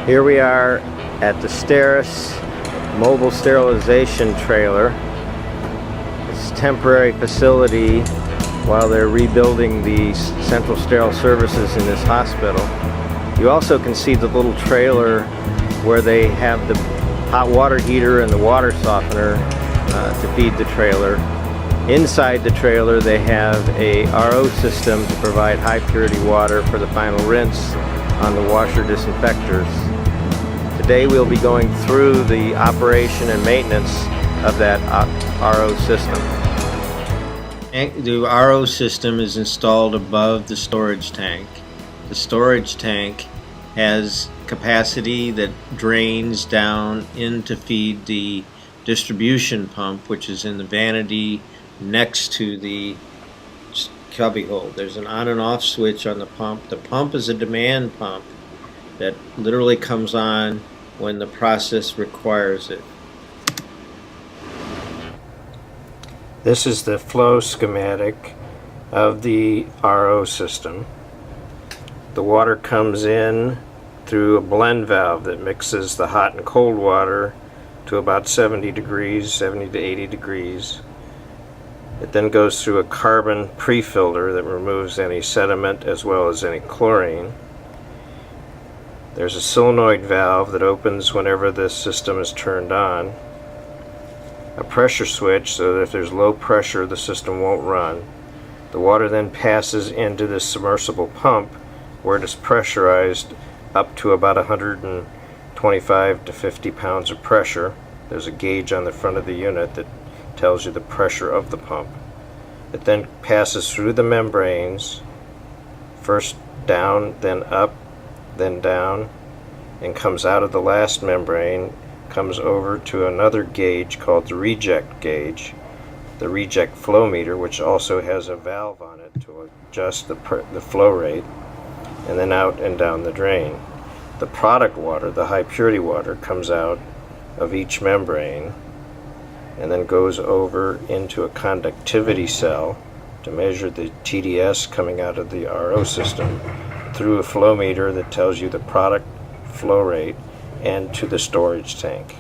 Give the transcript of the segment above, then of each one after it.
Here we are at the Steris mobile sterilization trailer. It's a temporary facility while they're rebuilding the central sterile services in this hospital. You also can see the little trailer where they have the hot water heater and the water softener to feed the trailer. Inside the trailer they have a RO system to provide high purity water for the final rinse on the washer disinfectors. Today we'll be going through the operation and maintenance of that RO system. The RO system is installed above the storage tank. The storage tank has capacity that drains down in to feed the distribution pump, which is in the vanity next to the cubbyhole. There's an on and off switch on the pump. The pump is a demand pump that literally comes on when the process requires it. This is the flow schematic of the RO system. The water comes in through a blend valve that mixes the hot and cold water to about 70 degrees, 70 to 80 degrees. It then goes through a carbon pre-filter that removes any sediment as well as any chlorine. There's a solenoid valve that opens whenever this system is turned on. A pressure switch so that if there's low pressure the system won't run. The water then passes into this submersible pump where it is pressurized up to about 125 to 50 pounds of pressure. There's a gauge on the front of the unit that tells you the pressure of the pump. It then passes through the membranes, first down, then up, then down, and comes out of the last membrane, comes over to another gauge called the reject gauge, the reject flow meter, which also has a valve on it to adjust the flow rate, and then out and down the drain. The product water, the high purity water, comes out of each membrane and then goes over into a conductivity cell to measure the TDS coming out of the RO system through a flow meter that tells you the product flow rate and to the storage tank.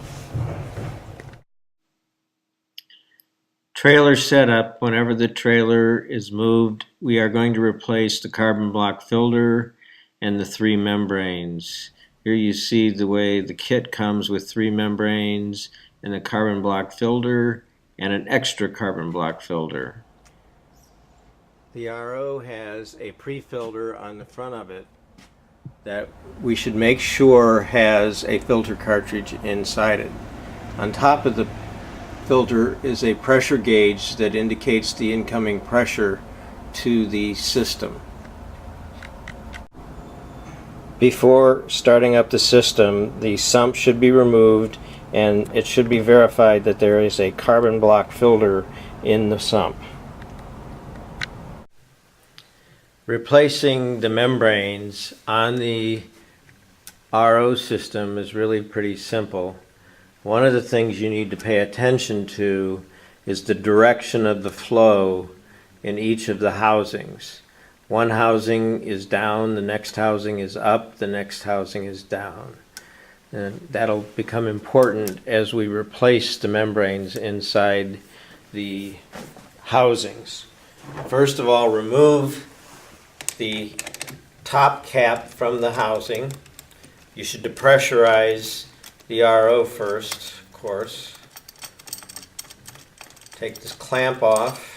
Trailer setup. Whenever the trailer is moved, we are going to replace the carbon block filter and the 3 membranes. Here you see the way the kit comes with 3 membranes and a carbon block filter and an extra carbon block filter. The RO has a pre-filter on the front of it that we should make sure has a filter cartridge inside it. On top of the filter is a pressure gauge that indicates the incoming pressure to the system. Before starting up the system, the sump should be removed and it should be verified that there is a carbon block filter in the sump. Replacing the membranes on the RO system is really pretty simple. One of the things you need to pay attention to is the direction of the flow in each of the housings. One housing is down, the next housing is up, the next housing is down. And that'll become important as we replace the membranes inside the housings. First of all, remove the top cap from the housing. You should depressurize the RO first, of course. Take this clamp off.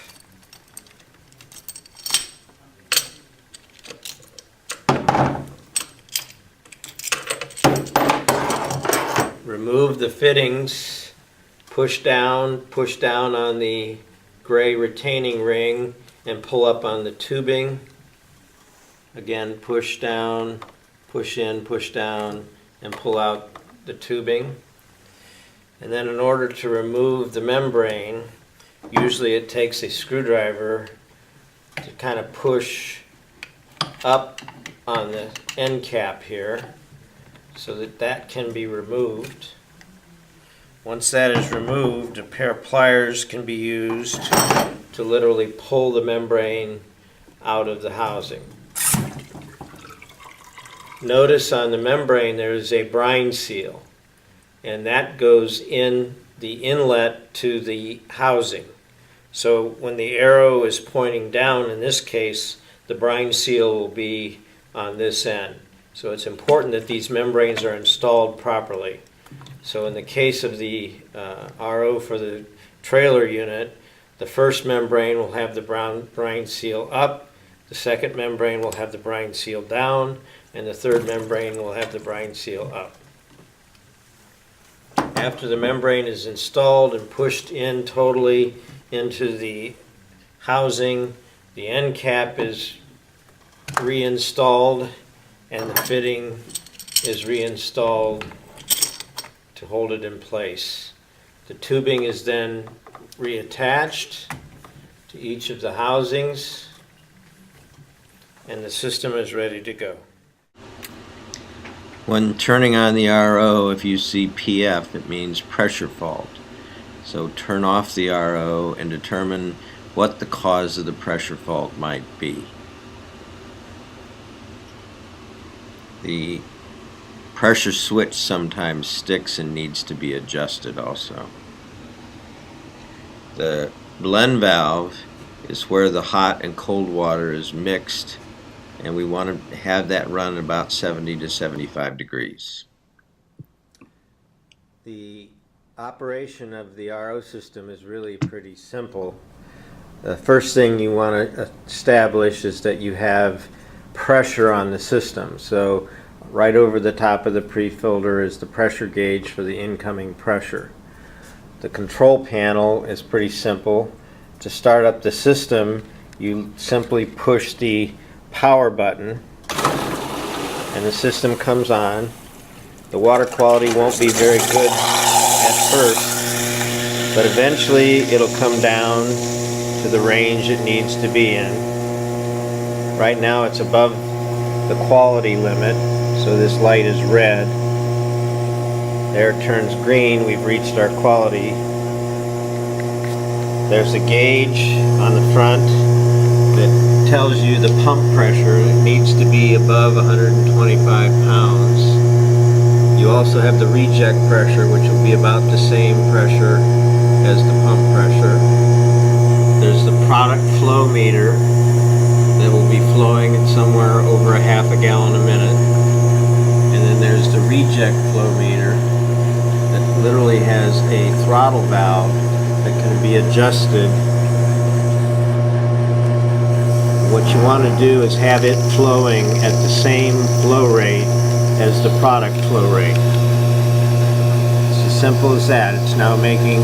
Remove the fittings, push down on the gray retaining ring and pull up on the tubing. Again, push down, push in, push down, and pull out the tubing. And then in order to remove the membrane, usually it takes a screwdriver to kind of push up on the end cap here so that that can be removed. Once that is removed, a pair of pliers can be used to literally pull the membrane out of the housing. Notice on the membrane there is a brine seal, and that goes in the inlet to the housing. So when the arrow is pointing down, in this case, the brine seal will be on this end. So it's important that these membranes are installed properly. So in the case of the RO for the trailer unit, the first membrane will have the brine seal up, the second membrane will have the brine seal down, and the third membrane will have the brine seal up. After the membrane is installed and pushed in totally into the housing, the end cap is reinstalled and the fitting is reinstalled to hold it in place. The tubing is then reattached to each of the housings and the system is ready to go. When turning on the RO, if you see PF, it means pressure fault. So turn off the RO and determine what the cause of the pressure fault might be. The pressure switch sometimes sticks and needs to be adjusted also. The blend valve is where the hot and cold water is mixed, and we want to have that run about 70 to 75 degrees. The operation of the RO system is really pretty simple. The first thing you want to establish is that you have pressure on the system. So right over the top of the pre-filter is the pressure gauge for the incoming pressure. The control panel is pretty simple. To start up the system, you simply push the power button and the system comes on. The water quality won't be very good at first, but eventually it'll come down to the range it needs to be in. Right now it's above the quality limit, so this light is red. There it turns green, we've reached our quality. There's a gauge on the front that tells you the pump pressure. It needs to be above 125 pounds. You also have the reject pressure, which will be about the same pressure as the pump pressure. There's the product flow meter that will be flowing at somewhere over a half a gallon a minute. And then there's the reject flow meter that literally has a throttle valve that can be adjusted. What you want to do is have it flowing at the same flow rate as the product flow rate. It's as simple as that. It's now making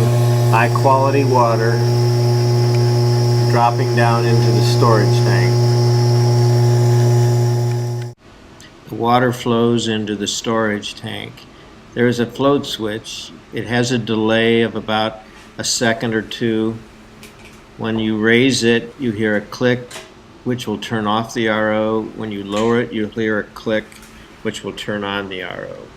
high quality water dropping down into the storage tank. The water flows into the storage tank. There is a float switch. It has a delay of about a second or two. When you raise it, you hear a click, which will turn off the RO. When you lower it, you'll hear a click, which will turn on the RO.